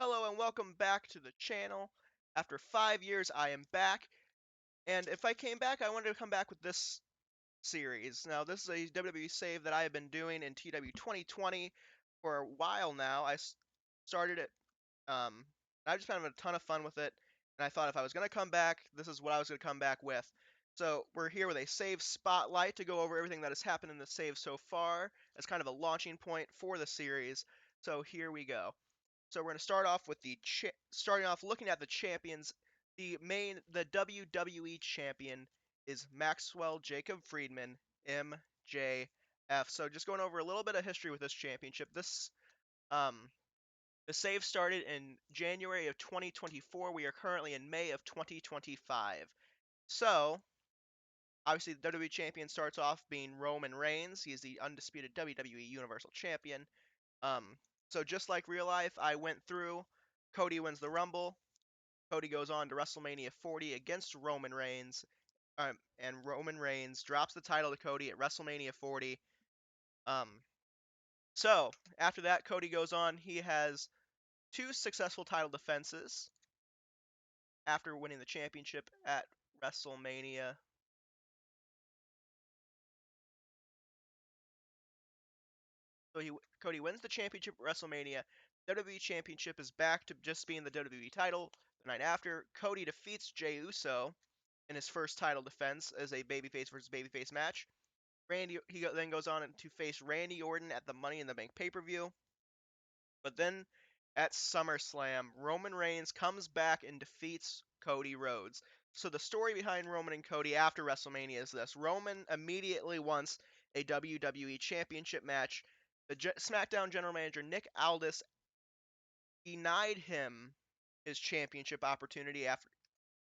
Hello and welcome back to the channel. After 5 years, I am back. And if I came back, I wanted to come back with this series. Now, this is a WWE save that I have been doing in TEW 2020 for a while now. Started it, I've just been having a ton of fun with it. And I thought if I was going to come back, this is what I was going to come back with. So, we're here with a save spotlight to go over everything that has happened in the save so far as kind of a launching point for the series. So, here we go. So we're going to start off with starting off looking at the champions. The WWE champion is Maxwell Jacob Friedman, MJF. So just going over a little bit of history with this championship. Um the save started in January of 2024. We are currently in May of 2025. So obviously the WWE champion starts off being Roman Reigns. He is the undisputed WWE Universal Champion. Um, so just like real life, I went through. Cody wins the Rumble. Cody goes on to WrestleMania 40 against Roman Reigns, and Roman Reigns drops the title to Cody at WrestleMania 40. Um, so after that, Cody goes on. He has two successful title defenses after winning the championship at WrestleMania. So Cody wins the championship at WrestleMania. WWE Championship is back to just being the WWE title. The night after, Cody defeats Jey Uso in his first title defense as a babyface versus babyface match. Then goes on to face Randy Orton at the Money in the Bank pay-per-view. But then at SummerSlam, Roman Reigns comes back and defeats Cody Rhodes. So the story behind Roman and Cody after WrestleMania is this. Roman immediately wants a WWE Championship match. The SmackDown general manager Nick Aldis denied him his championship opportunity after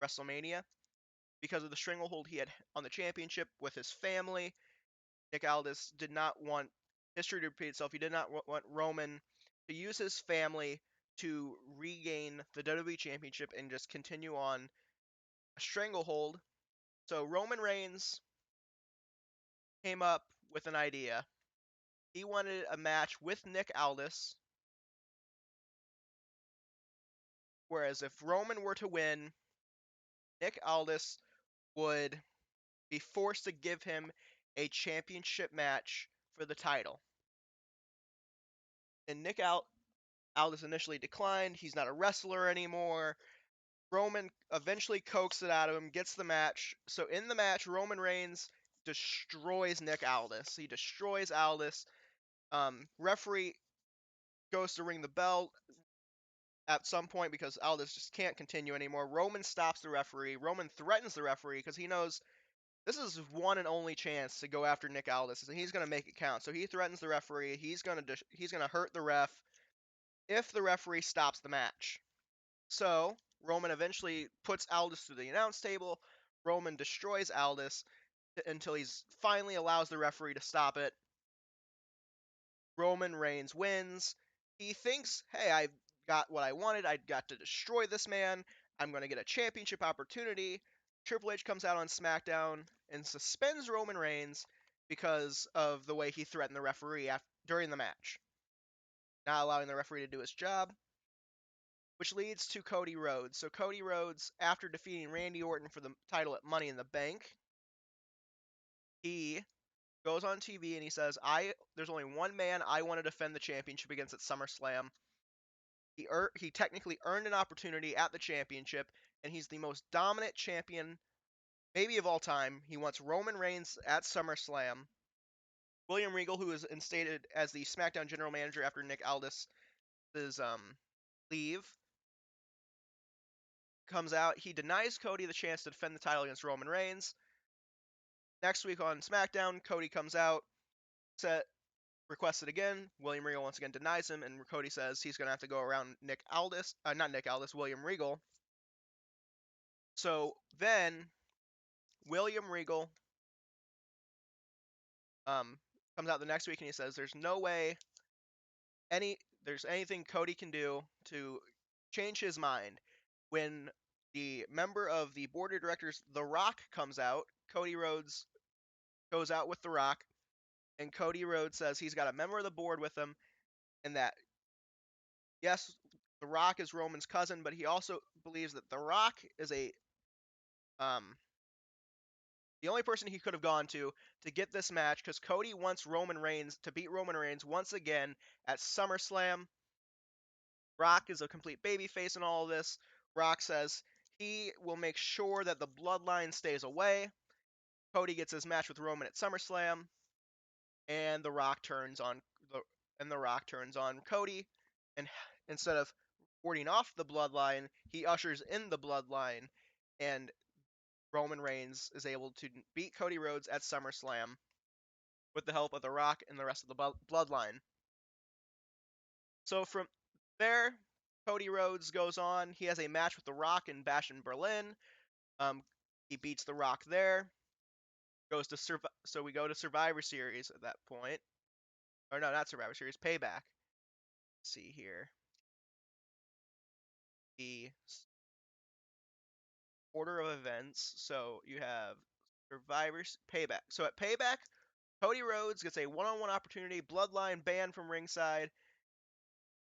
WrestleMania because of the stranglehold he had on the championship with his family. Nick Aldis did not want history to repeat itself. He did not want Roman to use his family to regain the WWE Championship and just continue on a stranglehold. So Roman Reigns came up with an idea. He wanted a match with Nick Aldis, whereas if Roman were to win, Nick Aldis would be forced to give him a championship match for the title. And Aldis initially declined. He's not a wrestler anymore. Roman eventually coaxes it out of him, gets the match. So in the match, Roman Reigns destroys Nick Aldis. He destroys Aldis. Referee goes to ring the bell at some point because Aldis just can't continue anymore. Roman stops the referee. Roman threatens the referee because he knows this is his one and only chance to go after Nick Aldis, and he's gonna make it count. So he threatens the referee. He's gonna hurt the ref if the referee stops the match. So Roman eventually puts Aldis to the announce table. Roman destroys Aldis until he's finally allows the referee to stop it. Roman Reigns wins. He thinks, hey, I got what I wanted. I got to destroy this man. I'm going to get a championship opportunity. Triple H comes out on SmackDown and suspends Roman Reigns because of the way he threatened the referee during the match, not allowing the referee to do his job, which leads to Cody Rhodes. So Cody Rhodes, after defeating Randy Orton for the title at Money in the Bank, he goes on TV and he says, there's only one man I want to defend the championship against at SummerSlam. He technically earned an opportunity at the championship, and he's the most dominant champion, maybe of all time. He wants Roman Reigns at SummerSlam. William Regal, who is instated as the SmackDown general manager after Nick Aldis' leave, comes out. He denies Cody the chance to defend the title against Roman Reigns. Next week on SmackDown, Cody comes out, requests it again. William Regal once again denies him, and Cody says he's going to have to go around William Regal. So then William Regal comes out the next week and he says there's no way there's anything Cody can do to change his mind. When the member of the board of directors, The Rock, comes out, Cody Rhodes goes out with The Rock, and Cody Rhodes says he's got a member of the board with him, and that yes, The Rock is Roman's cousin, but he also believes that The Rock is um the only person he could have gone to get this match because Cody wants Roman Reigns to beat Roman Reigns once again at SummerSlam. Rock is a complete babyface in all of this. Rock says he will make sure that the bloodline stays away. Cody gets his match with Roman at SummerSlam, and the the Rock turns on Cody, and instead of warding off the bloodline, he ushers in the bloodline, and Roman Reigns is able to beat Cody Rhodes at SummerSlam with the help of The Rock and the rest of the bloodline. So from there, Cody Rhodes goes on. He has a match with The Rock in Bash in Berlin. Um, he beats The Rock there. So we go to Survivor Series at that point, or no, not Survivor Series, Payback. Let's see here, the order of events. So you have Survivor's Payback. So at Payback, Cody Rhodes gets a one-on-one opportunity. Bloodline banned from ringside.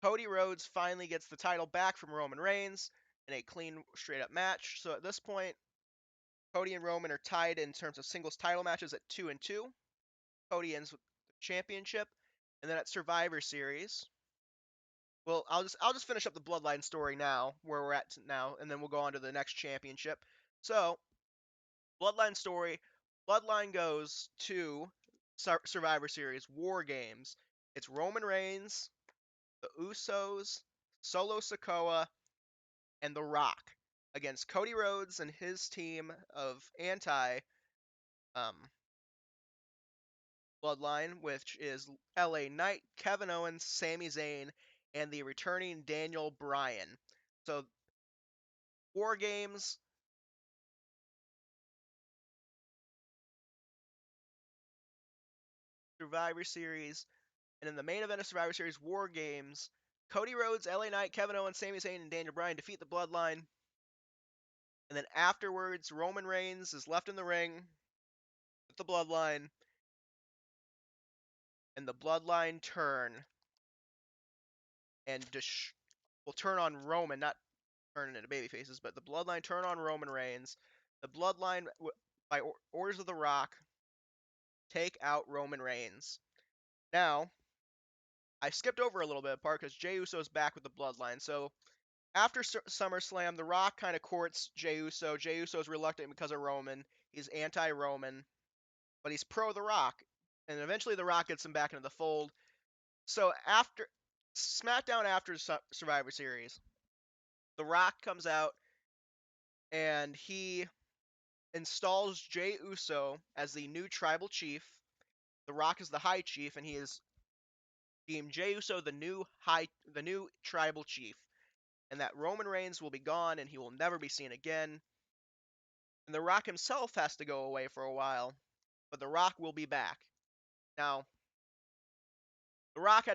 Cody Rhodes finally gets the title back from Roman Reigns in a clean, straight-up match. So at this point, Cody and Roman are tied in terms of singles title matches at 2-2. Cody ends with the championship, and then at Survivor Series, well, I'll just finish up the Bloodline story now, where we're at now, and then we'll go on to the next championship. So, Bloodline story. Bloodline goes to Survivor Series War Games. It's Roman Reigns, the Usos, Solo Sikoa, and The Rock against Cody Rhodes and his team of anti um, Bloodline, which is LA Knight, Kevin Owens, Sami Zayn, and the returning Daniel Bryan. So, War Games, Survivor Series, and in the main event of Survivor Series War Games, Cody Rhodes, LA Knight, Kevin Owens, Sami Zayn, and Daniel Bryan defeat the Bloodline. And then afterwards, Roman Reigns is left in the ring with the Bloodline, and the Bloodline turn and will turn on Roman, not turn into baby faces, but the Bloodline turn on Roman Reigns. The Bloodline, by orders of The Rock, take out Roman Reigns. Now, I skipped over a little bit of part because Jey Uso's back with the Bloodline. So after SummerSlam, The Rock kind of courts Jey Uso. Jey Uso's reluctant because of Roman. He's anti-Roman, but he's pro The Rock. And eventually The Rock gets him back into the fold. So after SmackDown after Survivor Series, The Rock comes out and he installs Jey Uso as the new tribal chief. The Rock is the high chief, and he is deemed Jey Uso the new tribal chief, and that Roman Reigns will be gone and he will never be seen again. And The Rock himself has to go away for a while, but The Rock will be back. Now, The Rock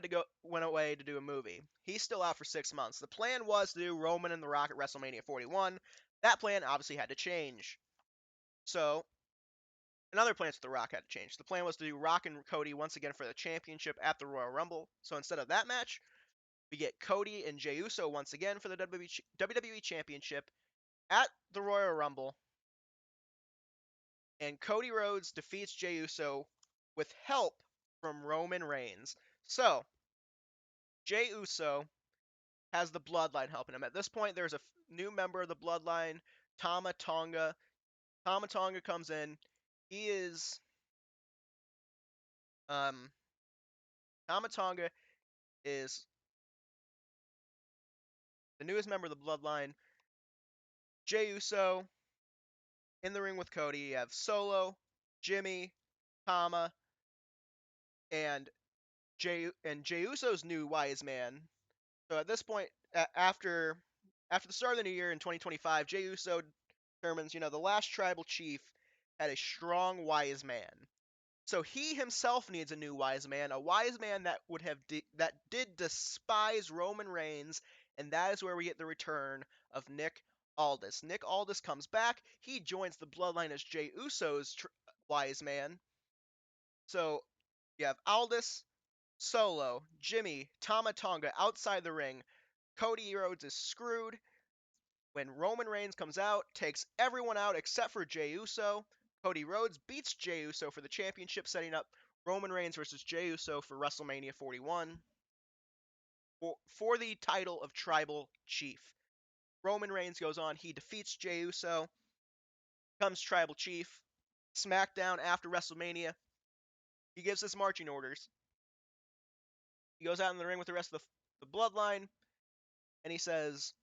went away to do a movie. He's still out for 6 months. The plan was to do Roman and The Rock at WrestleMania 41. That plan obviously had to change. So, another plans for The Rock had to change. The plan was to do Rock and Cody once again for the championship at the Royal Rumble. So instead of that match, we get Cody and Jey Uso once again for the WWE Championship at the Royal Rumble. And Cody Rhodes defeats Jey Uso with help from Roman Reigns. So, Jey Uso has the Bloodline helping him. At this point, there's a new member of the Bloodline, Tama Tonga. Tama Tonga comes in. He is Tama Tonga is the newest member of the Bloodline. Jey Uso in the ring with Cody. You have Solo, Jimmy, Tama, and Jey Uso's new wise man. So at this point, after the start of the new year in 2025, Jey Uso determines, the last tribal chief had a strong wise man. So he himself needs a new wise man, a wise man that that did despise Roman Reigns, and that is where we get the return of Nick Aldis. Nick Aldis comes back. He joins the Bloodline as Jey Uso's wise man. So you have Aldis, Solo, Jimmy, Tama Tonga outside the ring. Cody Rhodes is screwed when Roman Reigns comes out, takes everyone out except for Jey Uso. Cody Rhodes beats Jey Uso for the championship, setting up Roman Reigns versus Jey Uso for WrestleMania 41 for the title of Tribal Chief. Roman Reigns goes on, he defeats Jey Uso, becomes Tribal Chief. SmackDown after WrestleMania, he gives his marching orders. He goes out in the ring with the rest of the bloodline, and he says,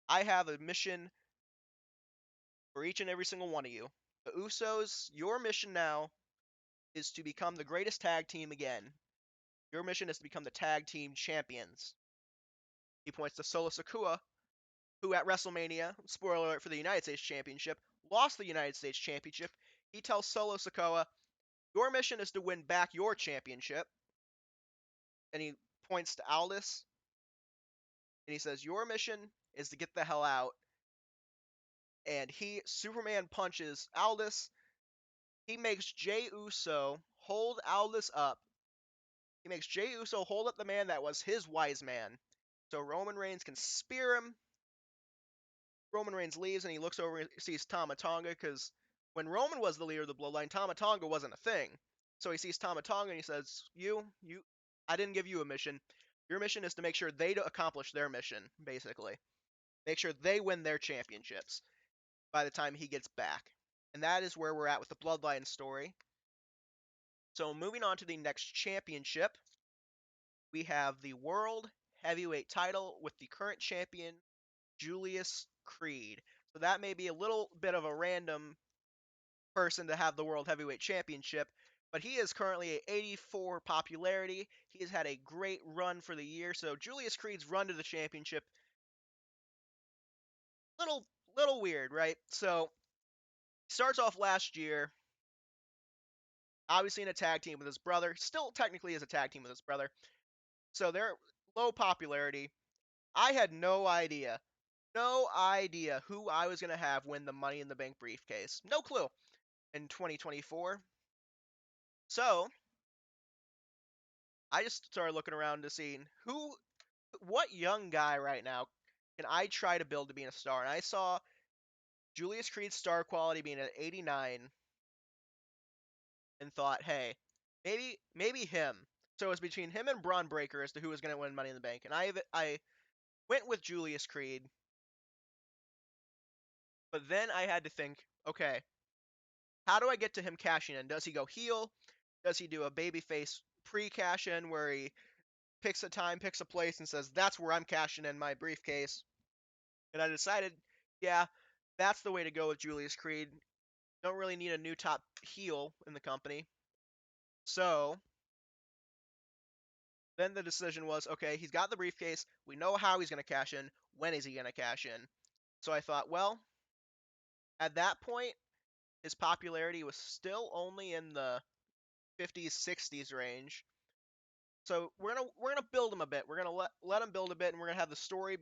I have a mission for each and every single one of you. The Usos, your mission now is to become the greatest tag team again. Your mission is to become the tag team champions. He points to Solo Sikoa, who at WrestleMania, spoiler alert for the United States Championship, lost the United States Championship. He tells Solo Sikoa, your mission is to win back your championship. And he points to Aldis, and he says, your mission is to get the hell out. And he Superman punches Aldis. He makes Jey Uso hold Aldis up. He makes Jey Uso hold up the man that was his wise man. So Roman Reigns can spear him. Roman Reigns leaves and he looks over and sees Tama Tonga because when Roman was the leader of the Bloodline, Tama Tonga wasn't a thing. So he sees Tama Tonga and he says, I didn't give you a mission. Your mission is to make sure they accomplish their mission, basically. Make sure they win their championships by the time he gets back. And that is where we're at with the Bloodline story. So moving on to the next championship, we have the World Heavyweight title with the current champion, Julius Creed. So that may be a little bit of a random person to have the World Heavyweight Championship, but he is currently at 84 popularity. He has had a great run for the year. So Julius Creed's run to the championship, little weird, right? So he starts off last year, obviously in a tag team with his brother. Still technically is a tag team with his brother. So they're low popularity. I had no idea who I was going to have win the Money in the Bank briefcase. No clue in 2024. So I just started looking around to see what young guy right now can I try to build to being a star. And I saw Julius Creed's star quality being at 89 and thought, hey, maybe him. So it was between him and Braun Breaker as to who was going to win Money in the Bank. And I went with Julius Creed. But then I had to think, okay, how do I get to him cashing in? Does he go heel? Does he do a babyface pre-cash in where he picks a time, picks a place, and says, that's where I'm cashing in my briefcase? And I decided, yeah, that's the way to go with Julius Creed. Don't really need a new top heel in the company. So then the decision was, okay, he's got the briefcase. We know how he's going to cash in. When is he going to cash in? So I thought, well, at that point, his popularity was still only in the 50s, 60s range. So we're gonna build him a bit. We're gonna let him build a bit, and we're gonna have the story.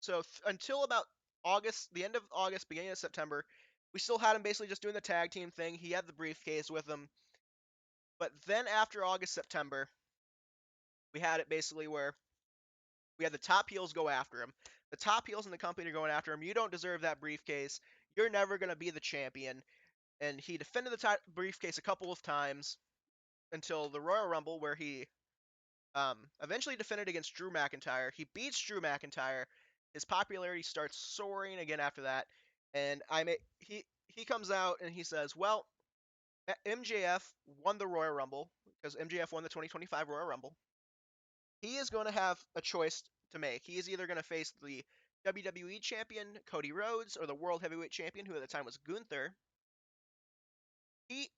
So until about August, the end of August, beginning of September, we still had him basically just doing the tag team thing. He had the briefcase with him. But then after August, September, we had it basically where we had the top heels go after him. The top heels in the company are going after him. You don't deserve that briefcase. You're never gonna be the champion. And he defended the briefcase a couple of times until the Royal Rumble, where he eventually defended against Drew McIntyre. He beats Drew McIntyre. His popularity starts soaring again after that, and he comes out and he says, "Well, MJF won the Royal Rumble because MJF won the 2025 Royal Rumble. He is going to have a choice to make. He is either going to face the WWE champion Cody Rhodes or the World Heavyweight champion, who at the time was Gunther." He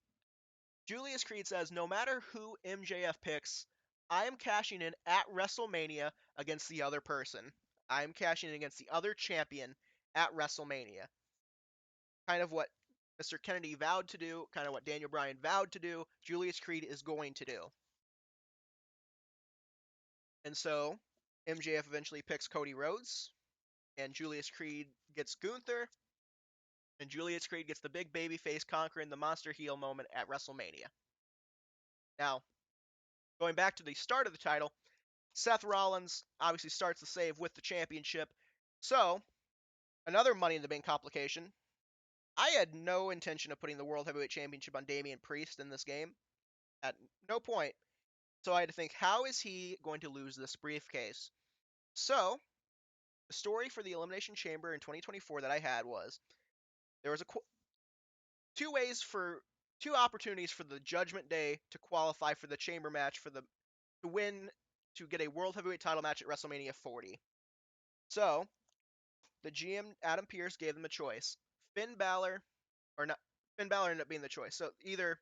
Julius Creed says, no matter who MJF picks, I am cashing in at WrestleMania against the other person. I am cashing in against the other champion at WrestleMania. Kind of what Mr. Kennedy vowed to do, kind of what Daniel Bryan vowed to do, Julius Creed is going to do. And so, MJF eventually picks Cody Rhodes, and Julius Creed gets Gunther, and Julius Creed gets the big babyface conquering the monster heel moment at WrestleMania. Now, going back to the start of the title, Seth Rollins obviously starts the save with the championship. So, another Money in the Bank complication. I had no intention of putting the World Heavyweight Championship on Damian Priest in this game. At no point. So I had to think, how is he going to lose this briefcase? So, the story for the Elimination Chamber in 2024 that I had was there was two ways for two opportunities for the Judgment Day to qualify for the Chamber match to win to get a World Heavyweight title match at WrestleMania 40. So, the GM Adam Pearce gave them a choice. Finn Balor or not Finn Balor ended up being the choice. So either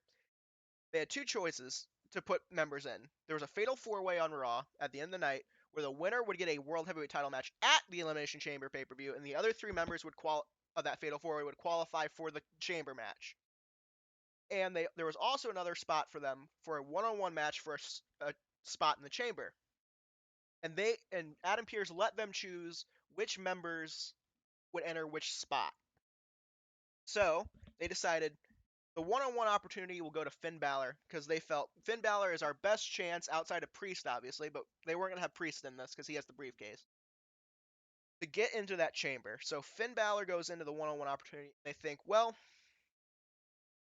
they had two choices to put members in. There was a fatal four-way on Raw at the end of the night where the winner would get a World Heavyweight title match at the Elimination Chamber pay-per-view, and the other three members of that fatal four-way would qualify for the Chamber match. And there was also another spot for them for a one-on-one match for a spot in the Chamber. And Adam Pearce let them choose which members would enter which spot. So they decided the one-on-one opportunity will go to Finn Balor because they felt Finn Balor is our best chance outside of Priest, obviously, but they weren't going to have Priest in this because he has the briefcase to get into that chamber. So Finn Balor goes into the one-on-one opportunity. They think, well,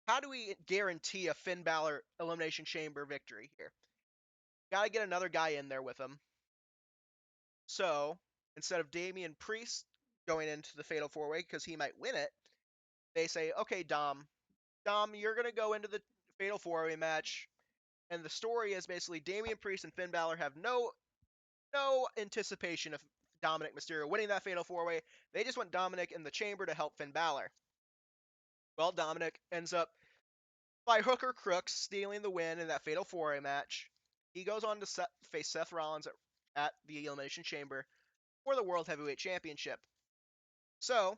how do we guarantee a Finn Balor Elimination Chamber victory here? Got to get another guy in there with him. So instead of Damian Priest going into the Fatal 4-Way because he might win it, they say, okay, Dom, you're going to go into the Fatal 4-Way match. And the story is basically Damian Priest and Finn Balor have no anticipation of Dominic Mysterio winning that Fatal 4-Way. They just want Dominic in the chamber to help Finn Balor. Well, Dominic ends up, by hook or crook, stealing the win in that Fatal 4-Way match. He goes on to face Seth Rollins at the Elimination Chamber for the World Heavyweight Championship. So,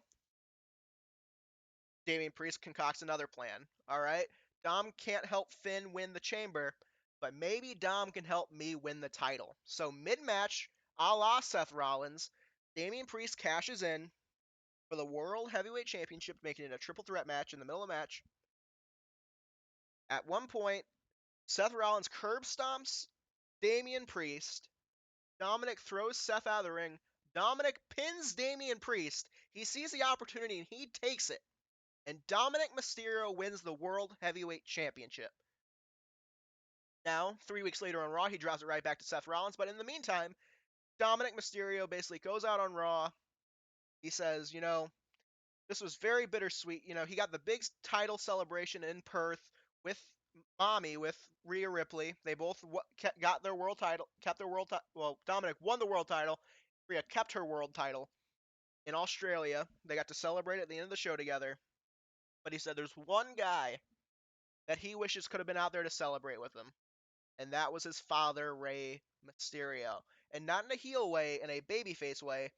Damian Priest concocts another plan. All right, Dom can't help Finn win the chamber, but maybe Dom can help me win the title. So mid-match, a la Seth Rollins, Damian Priest cashes in for the World Heavyweight Championship, making it a triple threat match in the middle of the match. At one point, Seth Rollins curb stomps Damian Priest. Dominic throws Seth out of the ring. Dominic pins Damian Priest. He sees the opportunity and he takes it. And Dominic Mysterio wins the World Heavyweight Championship. Now, 3 weeks later on Raw, he drops it right back to Seth Rollins. But in the meantime, Dominic Mysterio basically goes out on Raw. He says, this was very bittersweet. He got the big title celebration in Perth with with Rhea Ripley. They both got their world title, kept their world title. Well, Dominic won the world title. Rhea kept her world title in Australia. They got to celebrate at the end of the show together. But he said there's one guy that he wishes could have been out there to celebrate with him. And that was his father, Rey Mysterio. And not in a heel way, in a babyface way.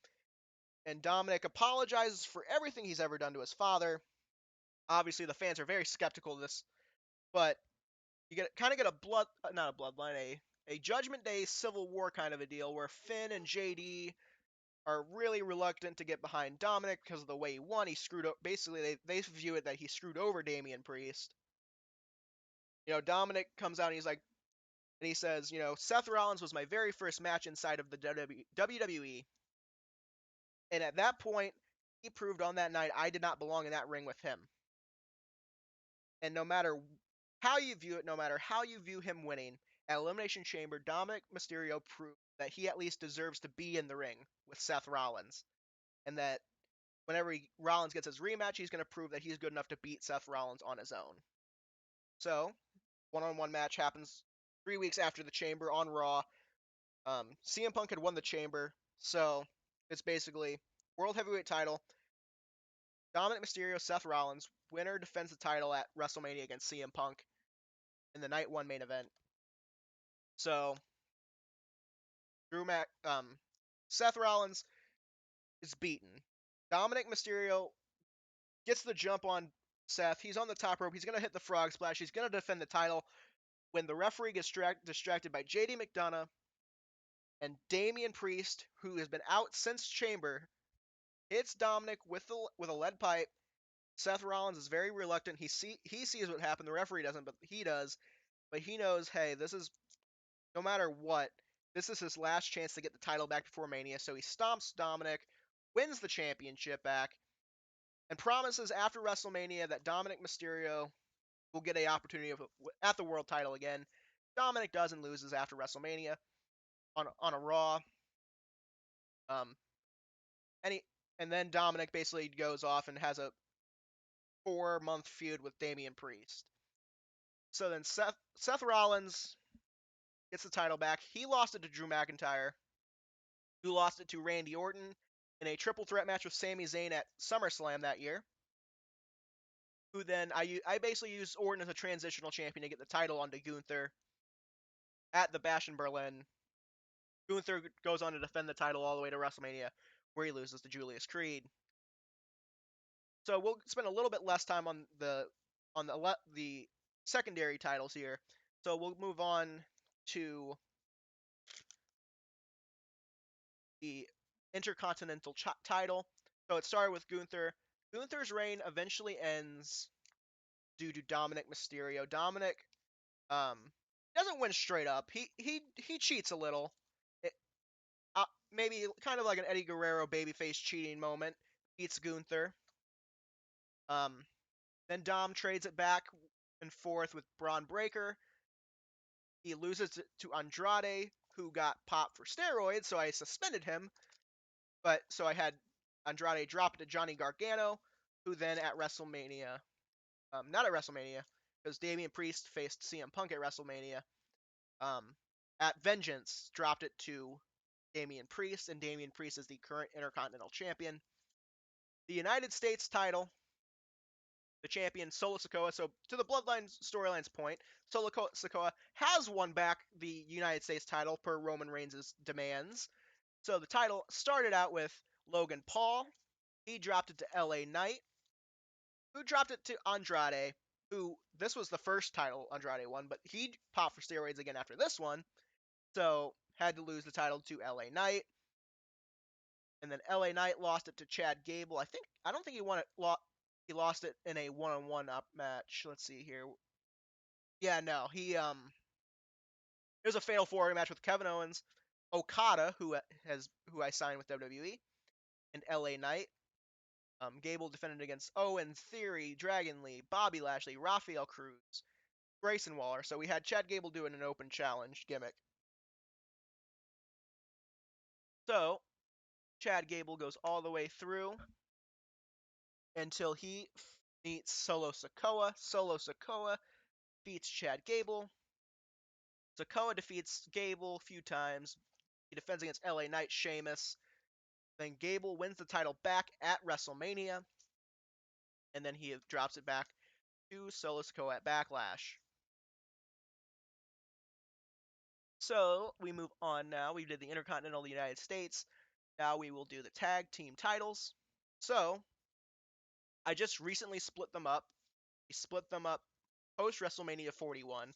And Dominic apologizes for everything he's ever done to his father. Obviously, the fans are very skeptical of this, but you get not a bloodline, a Judgment Day Civil War kind of a deal where Finn and JD are really reluctant to get behind Dominic because of the way he won. He screwed up. Basically, they view it that he screwed over Damian Priest. Dominic comes out and he's like, and he says, Seth Rollins was my very first match inside of the WWE. And at that point, he proved on that night I did not belong in that ring with him. And no matter how you view it, no matter how you view him winning, at Elimination Chamber, Dominic Mysterio proved that he at least deserves to be in the ring with Seth Rollins. And that whenever Rollins gets his rematch, he's going to prove that he's good enough to beat Seth Rollins on his own. So, one-on-one match happens 3 weeks after the Chamber on Raw. CM Punk had won the Chamber, so it's basically World Heavyweight title. Dominic Mysterio, Seth Rollins, winner defends the title at WrestleMania against CM Punk in the Night 1 main event. So, Seth Rollins is beaten. Dominic Mysterio gets the jump on Seth. He's on the top rope. He's going to hit the frog splash. He's going to defend the title when the referee gets distracted by JD McDonough and Damian Priest, who has been out since Chamber, hits Dominic with a lead pipe. Seth Rollins is very reluctant. He sees what happened. The referee doesn't, but he does. But he knows, hey, this is no matter what. this is his last chance to get the title back before Mania, so he stomps Dominic, wins the championship back, and promises after WrestleMania that Dominic Mysterio will get an opportunity at the world title again. Dominic does and loses after WrestleMania on a Raw. Um, and he, and then Dominic basically goes off and has a 4-month feud with Damian Priest. So then Seth Rollins gets the title back. He lost it to Drew McIntyre, who lost it to Randy Orton in a triple threat match with Sami Zayn at SummerSlam that year. Who then I basically used Orton as a transitional champion to get the title onto Gunther at the Bash in Berlin. Gunther goes on to defend the title all the way to WrestleMania, where he loses to Julius Creed. So we'll spend a little bit less time on the secondary titles here. So we'll move on to the Intercontinental title. So it started with Gunther. Gunther's reign eventually ends due to Dominic Mysterio. Dominic um, doesn't win straight up. He cheats a little. It, maybe kind of like an Eddie Guerrero babyface cheating moment. Beats Gunther. Um, then Dom trades it back and forth with Braun Breaker. He loses to Andrade, who got popped for steroids, so I suspended him. But so I had Andrade drop it to Johnny Gargano, who then at WrestleMania, not at WrestleMania, because Damian Priest faced CM Punk at WrestleMania. Um, at Vengeance, dropped it to Damian Priest, and Damian Priest is the current Intercontinental Champion. The United States title, the champion Solo Sikoa. So to the Bloodline storyline's point, Solo Sikoa has won back the United States title per Roman Reigns' demands. So the title started out with Logan Paul. He dropped it to LA Knight, who dropped it to Andrade, who this was the first title Andrade won, but he popped for steroids again after this one, so had to lose the title to LA Knight. And then LA Knight lost it to Chad Gable. I don't think he won it. He lost it in a one-on-one up match. Let's see here. Yeah, no, it was a fatal four-way match with Kevin Owens, Okada, who I signed with WWE, and LA Knight. Gable defended against Owen, Theory, Dragon Lee, Bobby Lashley, Rafael Cruz, Grayson Waller. So we had Chad Gable doing an open challenge gimmick. So Chad Gable goes all the way through until he meets Solo Sikoa. Solo Sikoa beats Chad Gable. Sikoa defeats Gable a few times. He defends against LA Knight, Sheamus. Then Gable wins the title back at WrestleMania. And then he drops it back to Solo Sikoa at Backlash. So we move on now. We did the Intercontinental United States. Now we will do the tag team titles. So I just recently split them up. We split them up post WrestleMania 41.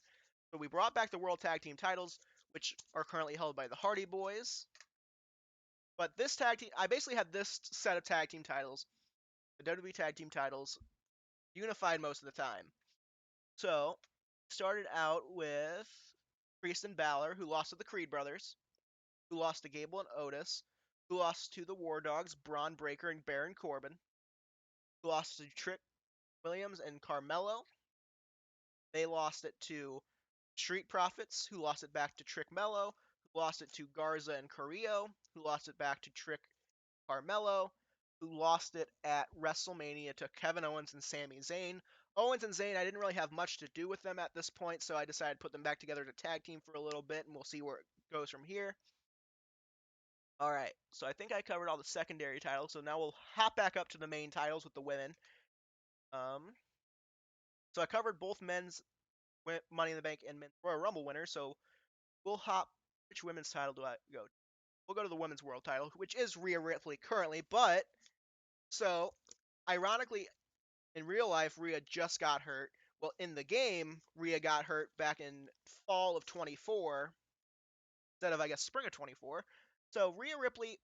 So we brought back the World Tag Team titles, which are currently held by the Hardy Boys. But this tag team, I basically had this set of tag team titles, the WWE Tag Team titles, unified most of the time. So started out with Priest and Balor, who lost to the Creed brothers, who lost to Gable and Otis, who lost to the War Dogs, Braun Breaker and Baron Corbin, who lost to Trick Williams and Carmelo. They lost it to Street Profits, who lost it back to Trick Mello, who lost it to Garza and Carrillo, who lost it back to Trick Carmelo, who lost it at WrestleMania to Kevin Owens and Sami Zayn. Owens and Zayn, I didn't really have much to do with them at this point, so I decided to put them back together to tag team for a little bit, and we'll see where it goes from here. Alright, so I think I covered all the secondary titles, so now we'll hop back up to the main titles with the women. So I covered both men's Money in the Bank and men's Royal Rumble winners, so we'll hop. Which women's title do I go? We'll go to the women's world title, which is Rhea Ripley currently, but so ironically, in real life, Rhea just got hurt. Well, in the game, Rhea got hurt back in fall of 24 instead of, I guess, spring of 24. So Rhea Ripley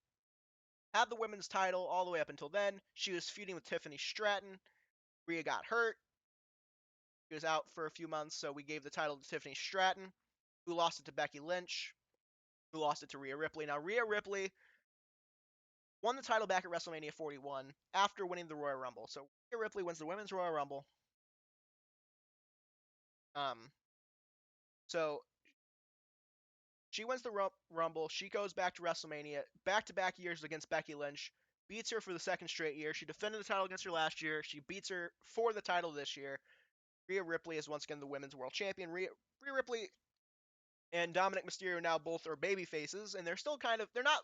had the women's title all the way up until then. She was feuding with Tiffany Stratton. Rhea got hurt. She was out for a few months, so we gave the title to Tiffany Stratton, who lost it to Becky Lynch. who lost it to Rhea Ripley. Now, Rhea Ripley won the title back at WrestleMania 41 after winning the Royal Rumble. So Rhea Ripley wins the Women's Royal Rumble. Um, so she wins the Rumble. She goes back to WrestleMania, back-to-back years against Becky Lynch, beats her for the second straight year. She defended the title against her last year. She beats her for the title this year. Rhea Ripley is once again the Women's World Champion. Rhea Ripley and Dominic Mysterio now both are baby faces, and they're still they're not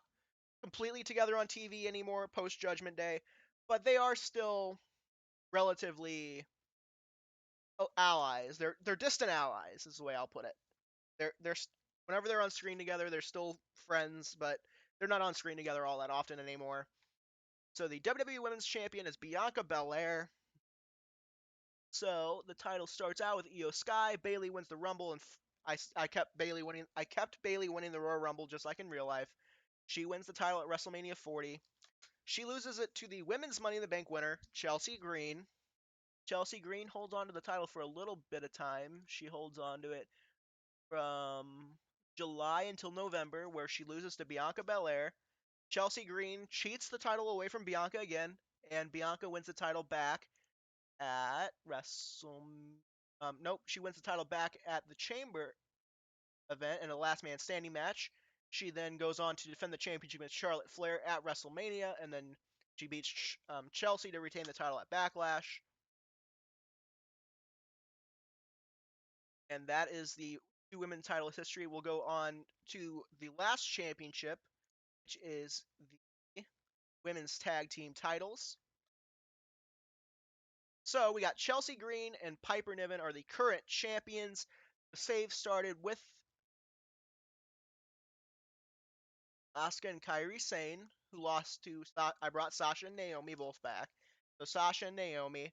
completely together on TV anymore post Judgment Day, but they are still relatively allies. They're distant allies is the way I'll put it. They're whenever they're on screen together, they're still friends, but they're not on screen together all that often anymore. So the WWE Women's Champion is Bianca Belair. So the title starts out with Io Sky. Bayley wins the Rumble, and I kept Bayley winning. I kept Bayley winning the Royal Rumble just like in real life. She wins the title at WrestleMania 40. She loses it to the Women's Money in the Bank winner, Chelsea Green. Chelsea Green holds on to the title for a little bit of time. She holds on to it from July until November, where she loses to Bianca Belair. Chelsea Green cheats the title away from Bianca again, and Bianca wins the title back at nope, she wins the title back at the Chamber event in a last man standing match. She then goes on to defend the championship against Charlotte Flair at WrestleMania, and then she beats Chelsea to retain the title at Backlash. And that is the two women title history. We'll go on to the last championship, which is the women's tag team titles. So we got Chelsea Green and Piper Niven are the current champions. The save started with Asuka and Kairi Sane, who lost to I brought Sasha and Naomi both back. So Sasha and Naomi,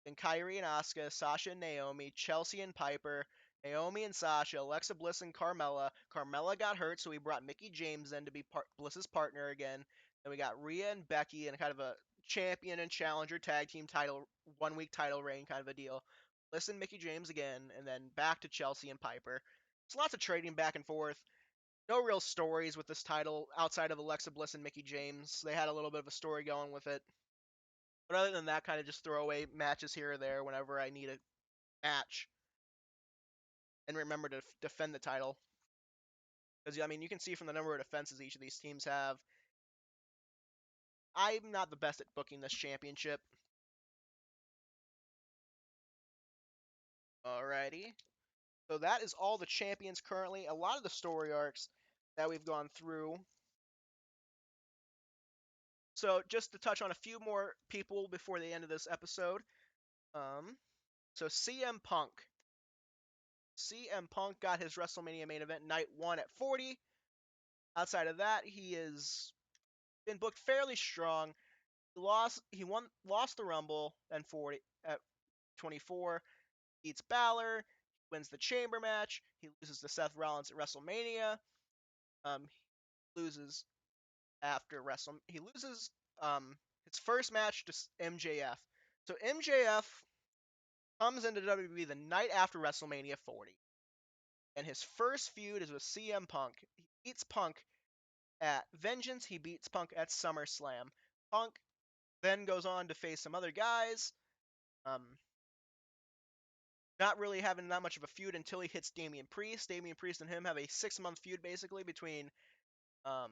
then Kairi and Asuka, Sasha and Naomi, Chelsea and Piper, Naomi and Sasha, Alexa Bliss and Carmella. Carmella got hurt, so we brought Mickie James in to be Bliss's partner again. Then we got Rhea and Becky in kind of a champion and challenger tag team title, 1 week title reign kind of a deal. Bliss and Mickie James again, and then back to Chelsea and Piper. It's lots of trading back and forth. No real stories with this title outside of Alexa Bliss and Mickie James. They had a little bit of a story going with it. But other than that, kind of just throwaway matches here or there whenever I need a match. And remember to defend the title. Because, I mean, you can see from the number of defenses each of these teams have. I'm not the best at booking this championship. Alrighty. So that is all the champions currently. A lot of the story arcs that we've gone through. So just to touch on a few more people before the end of this episode. So CM Punk. CM Punk got his WrestleMania main event night 1 at 40. Outside of that, he has been booked fairly strong. Lost the Rumble at 40 at 24. Beats Balor, wins the Chamber match. He loses to Seth Rollins at WrestleMania. He loses after Wrestle. He loses his first match to MJF. So MJF comes into WWE the night after WrestleMania 40. And his first feud is with CM Punk. He beats Punk at Vengeance. He beats Punk at SummerSlam. Punk then goes on to face some other guys. Not really having that much of a feud until he hits Damian Priest. Damian Priest and him have a 6-month feud basically between um,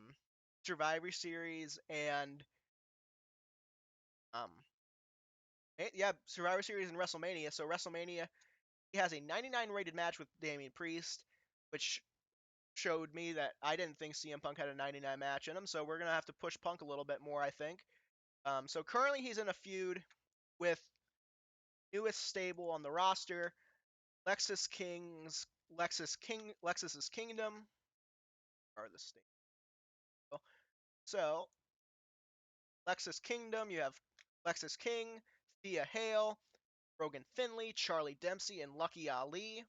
Survivor Series and Survivor Series and WrestleMania. So WrestleMania, he has a 99 rated match with Damian Priest, which showed me that I didn't think CM Punk had a 99 match in him. So we're gonna have to push Punk a little bit more, I think. So currently he's in a feud with newest stable on the roster, Lexus's Kingdom, or the stable. So Lexus Kingdom, you have Lexus King, Thea Hale, Brogan Finley, Charlie Dempsey, and Lucky Ali.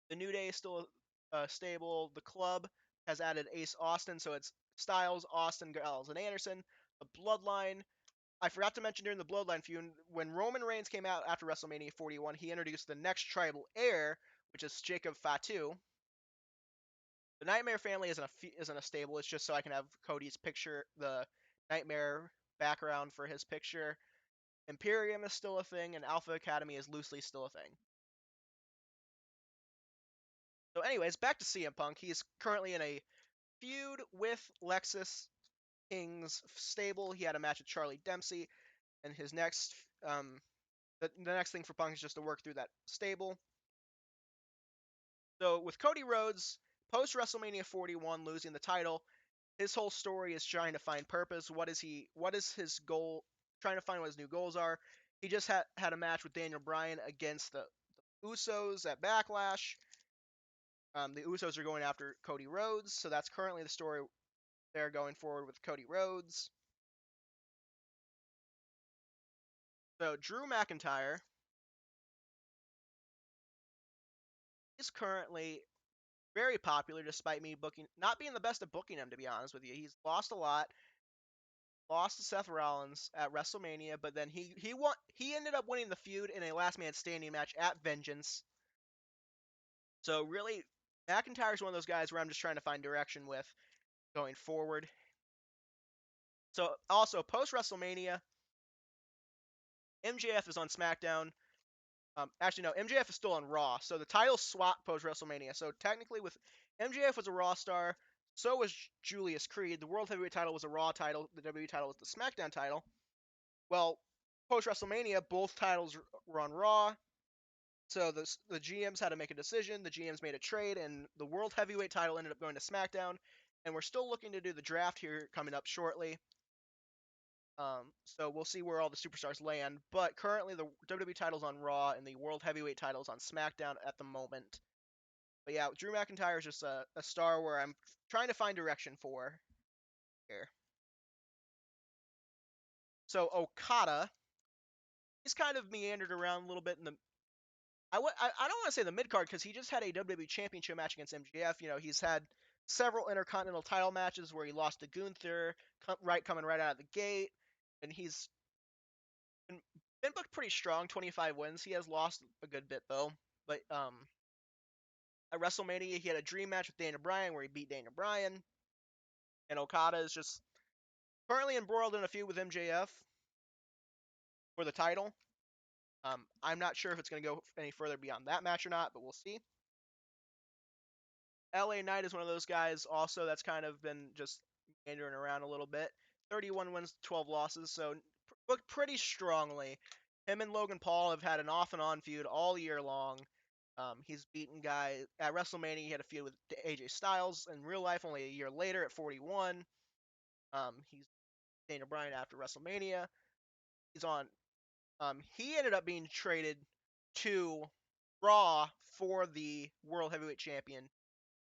The New Day is still stable. The club has added Ace Austin, so it's Styles, Austin, Gallows, and Anderson. The Bloodline. I forgot to mention during the Bloodline feud, when Roman Reigns came out after WrestleMania 41, he introduced the next tribal heir, which is Jacob Fatu. The Nightmare family isn't a stable. It's just so I can have Cody's picture, the Nightmare background for his picture. Imperium is still a thing, and Alpha Academy is loosely still a thing. So, anyways, back to CM Punk. He's currently in a feud with Lexus King's stable. He had a match with Charlie Dempsey, and his next, the next thing for Punk is just to work through that stable. So, with Cody Rhodes, post WrestleMania 41 losing the title, his whole story is trying to find purpose. What is his goal? Trying to find what his new goals are. He just had a match with Daniel Bryan against the Usos at Backlash. The Usos are going after Cody Rhodes, so that's currently the story they're going forward with Cody Rhodes. So Drew McIntyre is currently very popular, despite me not being the best at booking him. To be honest with you, he's lost a lot. Lost to Seth Rollins at WrestleMania, but then he ended up winning the feud in a last man standing match at Vengeance. So really, McIntyre is one of those guys where I'm just trying to find direction with going forward. So also post WrestleMania, MJF is on SmackDown. Actually, no, MJF is still on Raw. So the title swapped post WrestleMania. So technically, with MJF was a Raw star, so was Julius Creed. The World Heavyweight title was a Raw title. The WWE title was the SmackDown title. Well, post WrestleMania, both titles were on Raw. So the GMs had to make a decision. The GMs made a trade, and the World Heavyweight title ended up going to SmackDown. And we're still looking to do the draft here coming up shortly. So we'll see where all the superstars land. But currently, the WWE title's on Raw, and the World Heavyweight title's on SmackDown at the moment. But yeah, Drew McIntyre is just a star where I'm trying to find direction for here. So Okada, he's kind of meandered around a little bit in the I don't want to say the mid card because he just had a WWE Championship match against MJF. You know, he's had several Intercontinental title matches where he lost to Gunther, coming right out of the gate, and he's been booked pretty strong, 25 wins. He has lost a good bit though, but at WrestleMania he had a dream match with Daniel Bryan where he beat Daniel Bryan, and Okada is just currently embroiled in a feud with MJF for the title. I'm not sure if it's going to go any further beyond that match or not, but we'll see. LA Knight is one of those guys also that's kind of been just meandering around a little bit. 31 wins, 12 losses, so booked pretty strongly. Him and Logan Paul have had an off and on feud all year long. He's beaten guys at WrestleMania. He had a feud with AJ Styles. In real life, only a year later at 41, he's Daniel Bryan after WrestleMania. He's on. He ended up being traded to Raw for the World Heavyweight Champion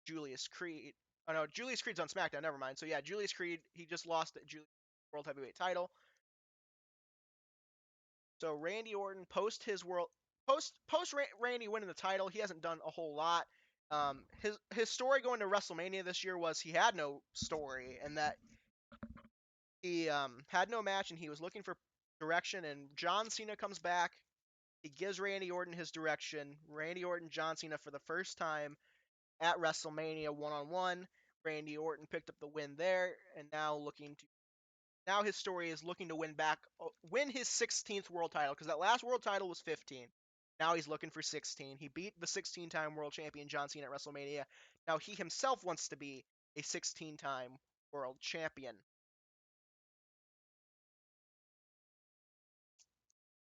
Julius Creed. Oh no, Julius Creed's on SmackDown. Never mind. So yeah, Julius Creed. He just lost the World Heavyweight title. So Randy Orton post Randy winning the title, he hasn't done a whole lot. His story going to WrestleMania this year was he had no story and that he had no match and he was looking for direction. And John Cena comes back. He gives Randy Orton his direction. Randy Orton, John Cena for the first time at WrestleMania 1-on-1. Randy Orton picked up the win there, and now his story is looking to win his 16th world title because that last world title was 15. Now he's looking for 16. He beat the 16-time world champion John Cena at WrestleMania. Now he himself wants to be a 16-time world champion.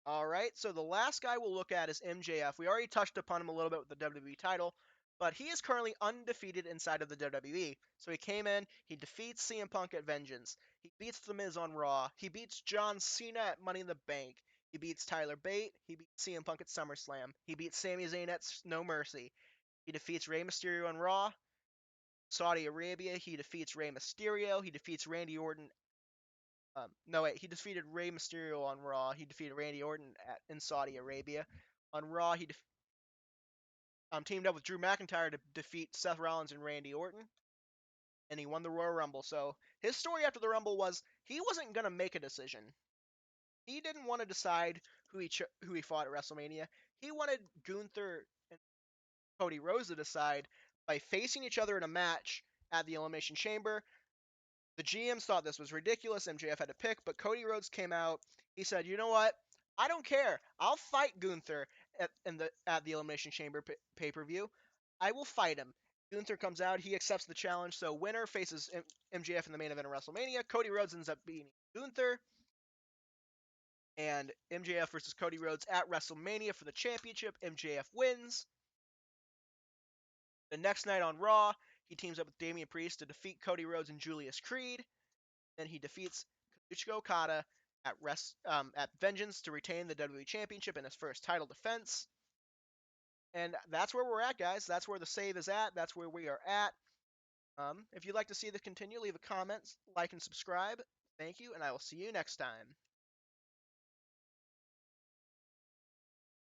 All right, so the last guy we'll look at is MJF. We already touched upon him a little bit with the WWE title, but he is currently undefeated inside of the WWE. So he came in, he defeats CM Punk at Vengeance. He beats The Miz on Raw. He beats John Cena at Money in the Bank. He beats Tyler Bate. He beats CM Punk at SummerSlam. He beats Sami Zayn at No Mercy. He defeats Rey Mysterio on Raw. Saudi Arabia, he defeats Rey Mysterio. He defeats Randy Orton. No, wait, he defeated Rey Mysterio on Raw. He defeated Randy Orton in Saudi Arabia. On Raw, he teamed up with Drew McIntyre to defeat Seth Rollins and Randy Orton, and he won the Royal Rumble. So his story after the Rumble was he wasn't gonna make a decision. He didn't want to decide who he fought at WrestleMania. He wanted Gunther and Cody Rhodes to decide, by facing each other in a match at the Elimination Chamber. The GMs thought this was ridiculous. MJF had to pick, but Cody Rhodes came out. He said, "You know what? I don't care. I'll fight Gunther at the Elimination Chamber pay-per-view. I will fight him." Gunther comes out. He accepts the challenge. So winner faces MJF in the main event of WrestleMania. Cody Rhodes ends up beating Gunther. And MJF versus Cody Rhodes at WrestleMania for the championship. MJF wins. The next night on Raw, he teams up with Damian Priest to defeat Cody Rhodes and Julius Creed. Then he defeats Kazuchika Okada at Vengeance to retain the WWE Championship in his first title defense. And that's where we're at, guys. That's where the save is at. That's where we are at. If you'd like to see this continue, leave a comment, like, and subscribe. Thank you, and I will see you next time.